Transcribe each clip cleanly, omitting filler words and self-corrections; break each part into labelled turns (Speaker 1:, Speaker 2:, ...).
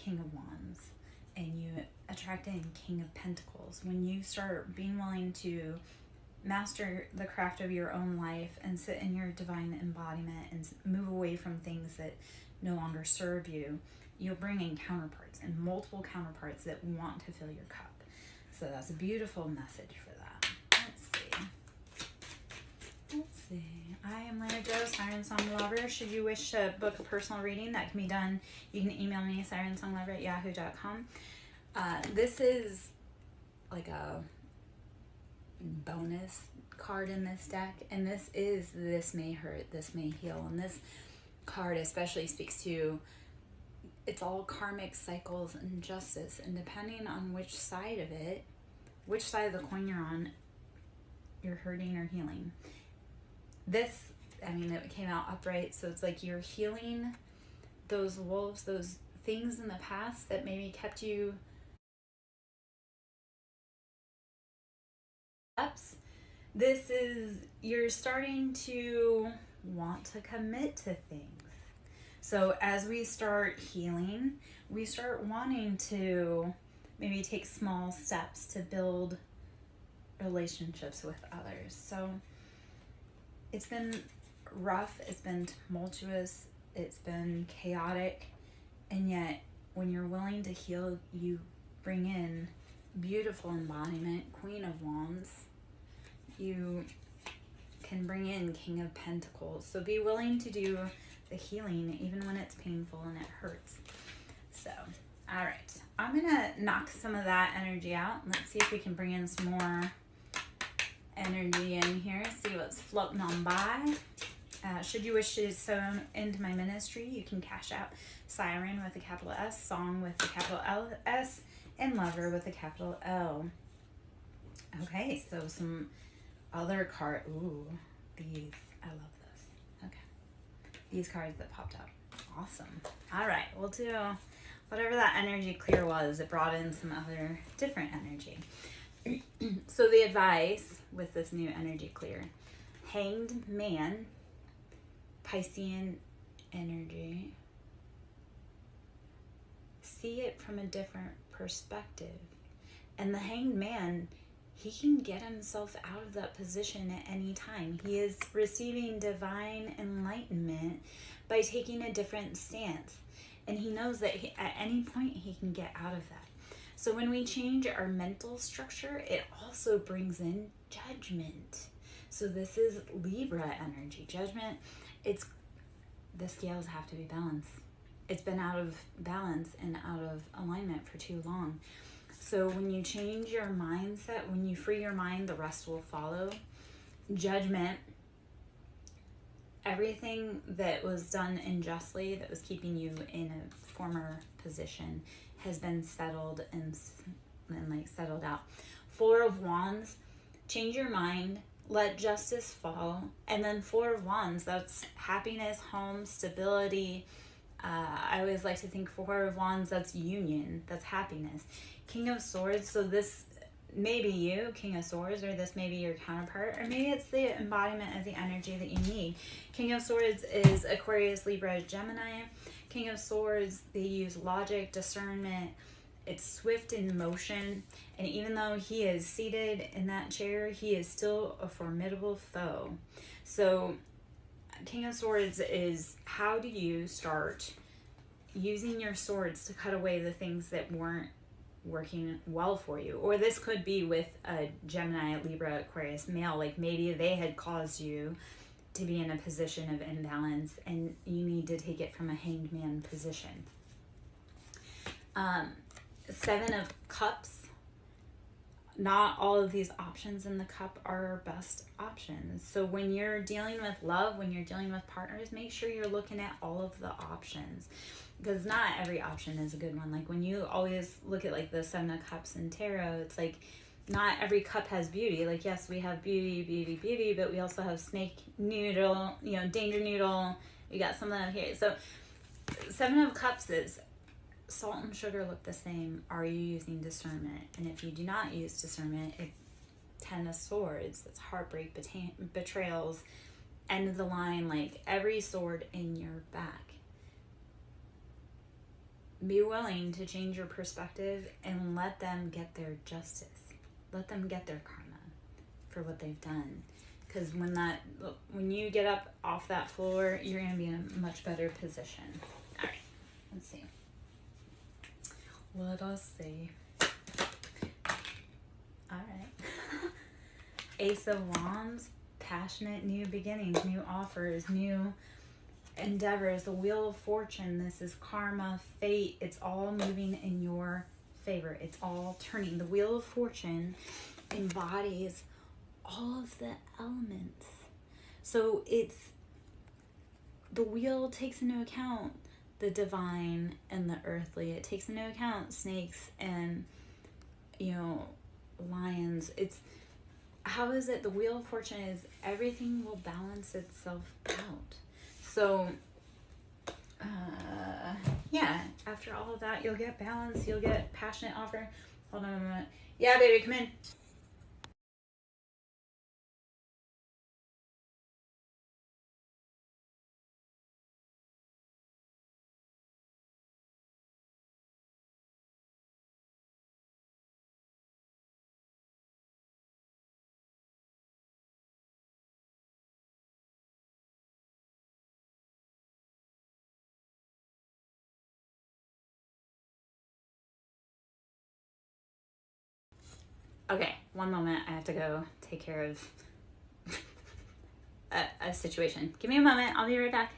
Speaker 1: King of Wands and you attract in King of Pentacles, when you start being willing to master the craft of your own life and sit in your divine embodiment and move away from things that no longer serve you, you'll bring in counterparts and multiple counterparts that want to fill your cup. So that's a beautiful message for that. Let's see. I am Lara Joe, SirenSong Lover. Should you wish to book a personal reading, that can be done. You can email me, SirenSongLover@yahoo.com. This is like a bonus card in this deck, and this is This May Hurt, This May Heal. And this card especially speaks to, it's all karmic cycles and justice, and depending on which side of it, which side of the coin you're on, you're hurting or healing. This, I mean, it came out upright, so it's like you're healing those wolves, those things in the past that maybe kept you ups. This is, you're starting to want to commit to things. So as we start healing, we start wanting to maybe take small steps to build relationships with others. So it's been rough, it's been tumultuous, it's been chaotic, and yet when you're willing to heal, you bring in beautiful embodiment, Queen of Wands. You can bring in King of Pentacles. So be willing to do the healing even when it's painful and it hurts. So, all right, I'm gonna knock some of that energy out. Let's see if we can bring in some more energy in here, see what's floating on by. Should you wish to sow into my ministry, you can cash out Siren with a capital S, Song with a capital S, and Lover with a capital L. Okay, so some other card. Ooh, these, I love this. Okay, these cards that popped up, awesome. All right, we'll do whatever that energy clear was. It brought in some other different energy. So the advice with this new energy clear, Hanged Man, Piscean energy. See it from a different perspective. And the Hanged Man, he can get himself out of that position at any time. He is receiving divine enlightenment by taking a different stance. And he knows that at any point he can get out of that. So when we change our mental structure, it also brings in judgment. So this is Libra energy. Judgment, it's, the scales have to be balanced. It's been out of balance and out of alignment for too long. So when you change your mindset, when you free your mind, the rest will follow. Judgment, everything that was done unjustly, that was keeping you in a former position, has been settled and like settled out. Four of Wands, change your mind, let justice fall. And then Four of Wands, that's happiness, home, stability. I always like to think Four of Wands, that's union, that's happiness. King of Swords, so this may be you, King of Swords, or this may be your counterpart, or maybe it's the embodiment of the energy that you need. King of Swords is Aquarius, Libra, Gemini. King of Swords, they use logic, discernment. It's swift in motion. And even though he is seated in that chair, he is still a formidable foe. So King of Swords is, how do you start using your swords to cut away the things that weren't working well for you? Or this could be with a Gemini, Libra, Aquarius male, like maybe they had caused you to be in a position of imbalance and you need to take it from a Hanged Man position. Seven of Cups, not all of these options in the cup are our best options. So when you're dealing with love, when you're dealing with partners, make sure you're looking at all of the options, because not every option is a good one. Like when you always look at like the Seven of Cups in tarot, it's like not every cup has beauty. Like, yes, we have beauty, beauty, beauty, but we also have snake noodle, you know, danger noodle. We got something out here. So Seven of Cups is salt and sugar look the same. Are you using discernment? And if you do not use discernment, Ten of Swords, that's heartbreak, betrayals, end of the line, like every sword in your back. be willing to change your perspective and let them get their justice. Let them get their karma for what they've done. Because when you get up off that floor, you're going to be in a much better position. All right, let's see. Let us see. All right. Ace of Wands, passionate new beginnings, new offers, new endeavors. The Wheel of Fortune, this is karma, fate. It's all moving in your favor. It's all turning. The Wheel of Fortune embodies all of the elements. So the wheel takes into account the divine and the earthly. It takes into account snakes and, lions. How is it? The Wheel of Fortune is everything will balance itself out. So, yeah, after all of that, you'll get balance, you'll get passionate offer. Hold on a minute. Yeah, baby, come in. Okay, one moment. I have to go take care of a situation. Give me a moment. I'll be right back.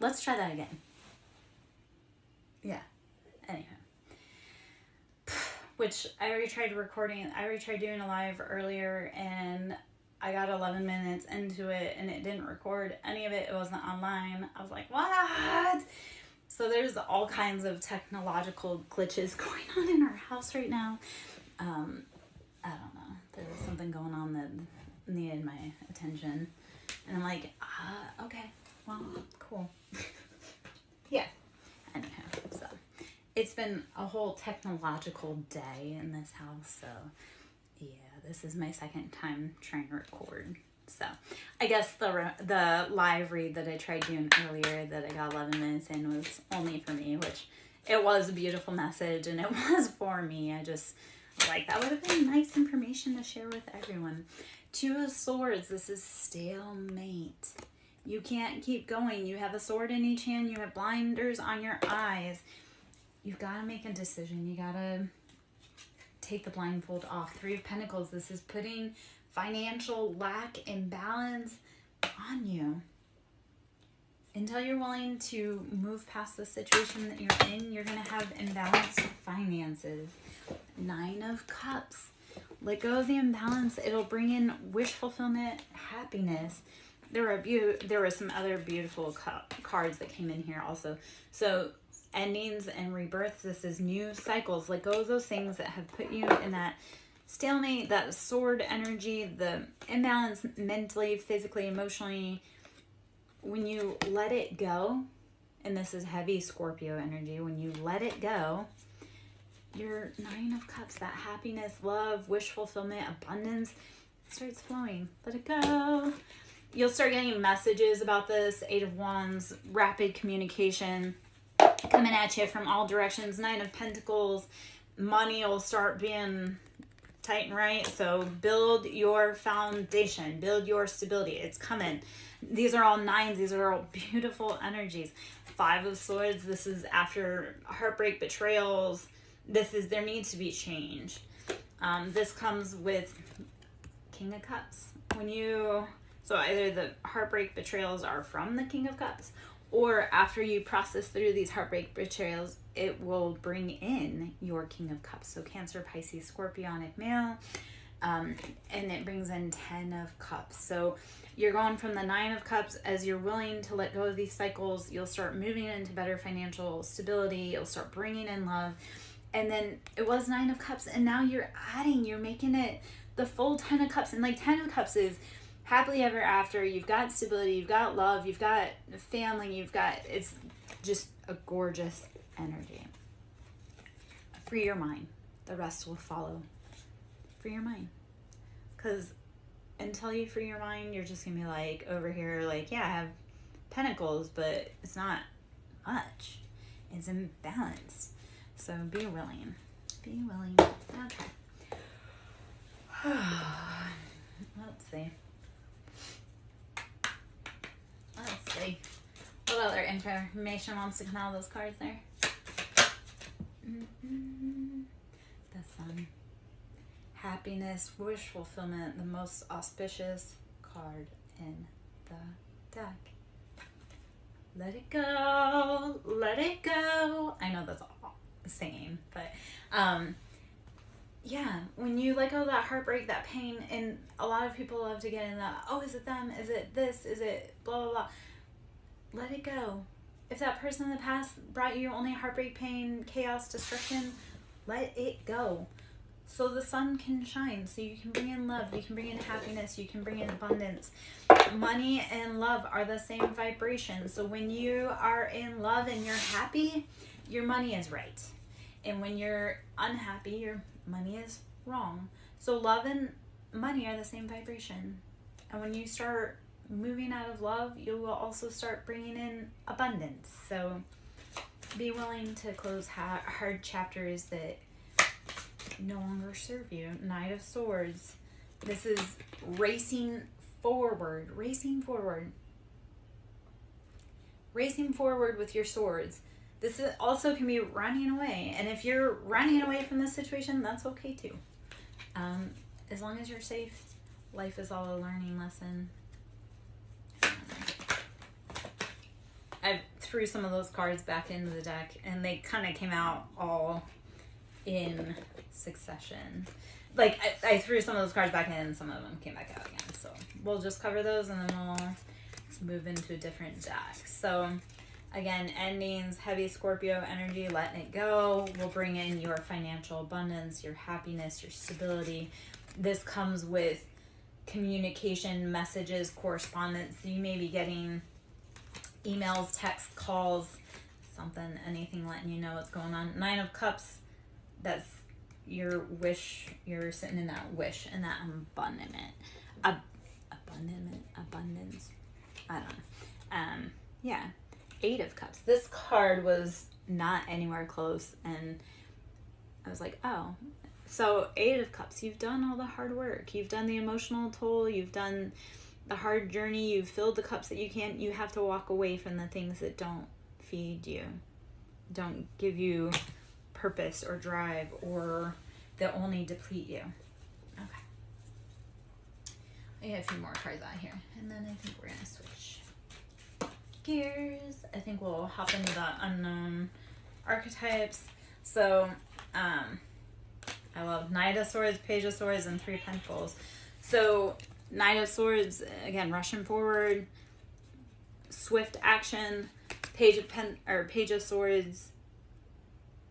Speaker 1: Let's try that again. Yeah. Anyhow. Which I already tried doing a live earlier, and I got 11 minutes into it and it didn't record any of it. It wasn't online. I was like, what? So there's all kinds of technological glitches going on in our house right now. I don't know. There was something going on that needed my attention. And I'm like, okay, well, cool. Yeah. Anyhow, so it's been a whole technological day in this house. So yeah, this is my second time trying to record. So I guess the live read that I tried doing earlier that I got 11 minutes in was only for me, which it was a beautiful message and it was for me. I just like, that would have been nice information to share with everyone. Two of Swords, this is stalemate. You can't keep going. You have a sword in each hand. You have blinders on your eyes. You've got to make a decision. You got to take the blindfold off. Three of Pentacles, this is putting financial lack, imbalance on you. Until you're willing to move past the situation that you're in, you're going to have imbalanced finances. 9 of Cups. Let go of the imbalance. It'll bring in wish fulfillment, happiness. There were some other beautiful cards that came in here also. So endings and rebirths. This is new cycles. Let go of those things that have put you in that stalemate, that sword energy, the imbalance mentally, physically, emotionally. When you let it go, and this is heavy Scorpio energy, when you let it go, your 9 of Cups, that happiness, love, wish fulfillment, abundance starts flowing. Let it go. You'll start getting messages about this. 8 of Wands, rapid communication coming at you from all directions. 9 of Pentacles, money will start being tight and right. So build your foundation, build your stability. It's coming. These are all 9s. These are all beautiful energies. 5 of Swords, this is after heartbreak, betrayals. There needs to be change. This comes with King of Cups. So either the heartbreak betrayals are from the King of Cups, or after you process through these heartbreak betrayals, it will bring in your King of Cups. So Cancer, Pisces, Scorpionic male, and it brings in 10 of Cups. So you're going from the 9 of Cups. As you're willing to let go of these cycles, you'll start moving into better financial stability. You'll start bringing in love. And then it was 9 of Cups, and now you're making it the full 10 of Cups. And like 10 of Cups is happily ever after. You've got stability, you've got love, you've got family, it's just a gorgeous energy. Free your mind. The rest will follow. Free your mind. Because until you free your mind, you're just going to be like over here, like, yeah, I have Pentacles, but it's not much. It's imbalanced. So be willing. Be willing. Okay. Let's see. What other information wants to come out of those cards there? The Sun. Happiness, wish fulfillment, the most auspicious card in the deck. Let it go. Let it go. I know that's all singing, but yeah, when you let go of that heartbreak, that pain, and a lot of people love to get in that, oh, is it them? Is it this? Is it blah, blah, blah. Let it go. If that person in the past brought you only heartbreak, pain, chaos, destruction, let it go. So the sun can shine, so you can bring in love, you can bring in happiness, you can bring in abundance. Money and love are the same vibration. So when you are in love and you're happy, your money is right. And when you're unhappy, your money is wrong. So love and money are the same vibration. And when you start moving out of love, you will also start bringing in abundance. So be willing to close hard chapters that no longer serve you. Knight of Swords. This is racing forward. Racing forward. Racing forward with your swords. This also can be running away. And if you're running away from this situation, that's okay too. As long as you're safe, life is all a learning lesson. threw some of those cards back into the deck, and they kind of came out all in succession. Like, I threw some of those cards back in, and some of them came back out again. So we'll just cover those, and then we'll move into a different deck. So again, endings, heavy Scorpio energy, letting it go. Will bring in your financial abundance, your happiness, your stability. This comes with communication, messages, correspondence. You may be getting emails, texts, calls, something, anything letting you know what's going on. 9 of Cups, that's your wish. You're sitting in that wish and that abundance. I don't know. Yeah. 8 of Cups. This card was not anywhere close, and I was like, oh. So 8 of Cups, you've done all the hard work. You've done the emotional toll. You've done the hard journey. You've filled the cups that you can't. You have to walk away from the things that don't feed you, don't give you purpose or drive, or that only deplete you. Okay. I got a few more cards out here, and then I think we're going to switch gears. I think we'll hop into the unknown archetypes. So, I love Knight of Swords, Page of Swords, and 3 Pentacles. So, Knight of Swords, again, rushing forward, swift action. Page of Swords,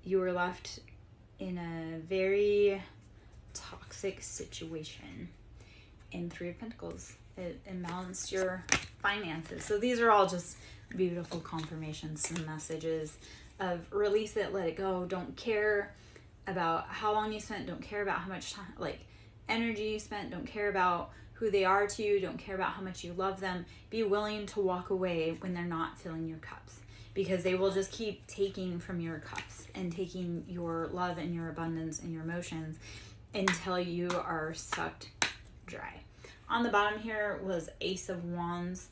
Speaker 1: you were left in a very toxic situation. In 3 of Pentacles, it imbalanced your finances. So these are all just beautiful confirmations and messages of release it, let it go. Don't care about how long you spent. Don't care about how much time, like, energy you spent. Don't care about who they are to you. Don't care about how much you love them. Be willing to walk away when they're not filling your cups, because they will just keep taking from your cups and taking your love and your abundance and your emotions until you are sucked dry. On the bottom here was Ace of Wands,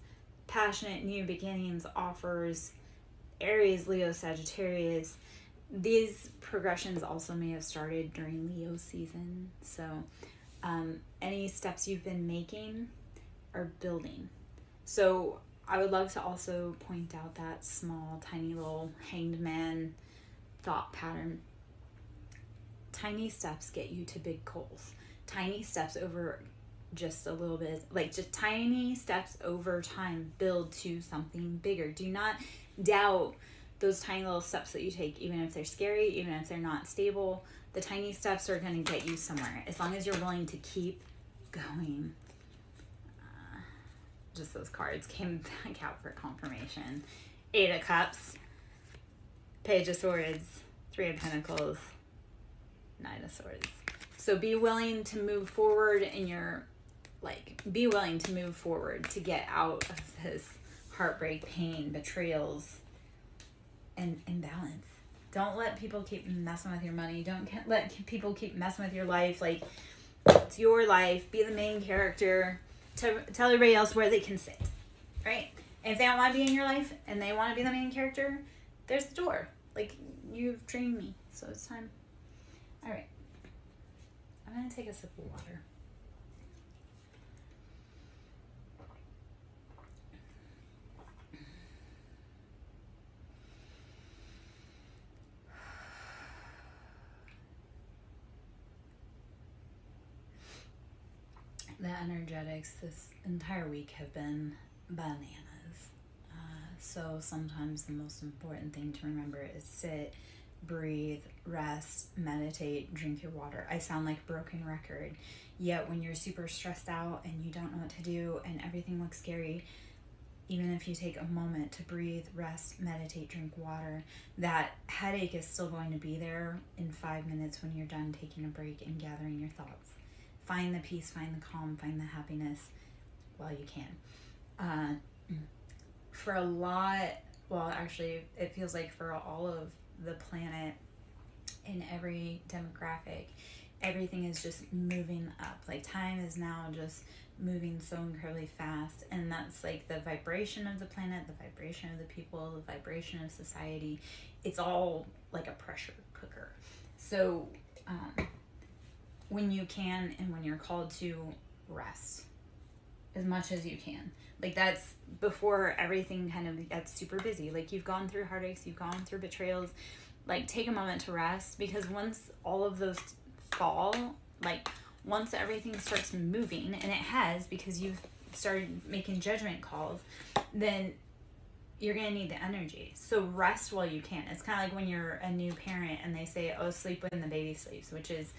Speaker 1: passionate new beginnings, offers, Aries, Leo, Sagittarius. These progressions also may have started during Leo season. So any steps you've been making are building. So I would love to also point out that small, tiny little hanged man thought pattern. Tiny steps get you to big goals. Tiny steps over just a little bit, like just tiny steps over time build to something bigger. Do not doubt those tiny little steps that you take, even if they're scary, even if they're not stable. The tiny steps are going to get you somewhere, as long as you're willing to keep going. Just those cards came back out for confirmation. 8 of Cups, Page of Swords, 3 of Pentacles, Knight of Swords. So be willing to move forward in your, be willing to move forward to get out of this heartbreak, pain, betrayals, and imbalance. Don't let people keep messing with your money. Don't let people keep messing with your life. Like, it's your life. Be the main character. Tell everybody else where they can sit, right? And if they don't want to be in your life and they want to be the main character, there's the door. Like, you've trained me, so it's time. All right. I'm going to take a sip of water. The energetics this entire week have been bananas. So sometimes the most important thing to remember is sit, breathe, rest, meditate, drink your water. I sound like a broken record, yet when you're super stressed out and you don't know what to do and everything looks scary, even if you take a moment to breathe, rest, meditate, drink water, that headache is still going to be there in 5 minutes when you're done taking a break and gathering your thoughts. Find the peace, find the calm, find the happiness while you can. For a lot, well, actually, it feels like for all of the planet, in every demographic, everything is just moving up. Like, time is now just moving so incredibly fast, and that's like the vibration of the planet, the vibration of the people, the vibration of society. It's all like a pressure cooker. So when you can and when you're called to, rest. as much as you can. Like, that's before everything kind of gets super busy. Like, you've gone through heartaches, you've gone through betrayals. Like, take a moment to rest, because once all of those fall, like, once everything starts moving, and it has, because you've started making judgment calls, then you're going to need the energy. So rest while you can. It's kind of like when you're a new parent and they say, oh, sleep when the baby sleeps, which is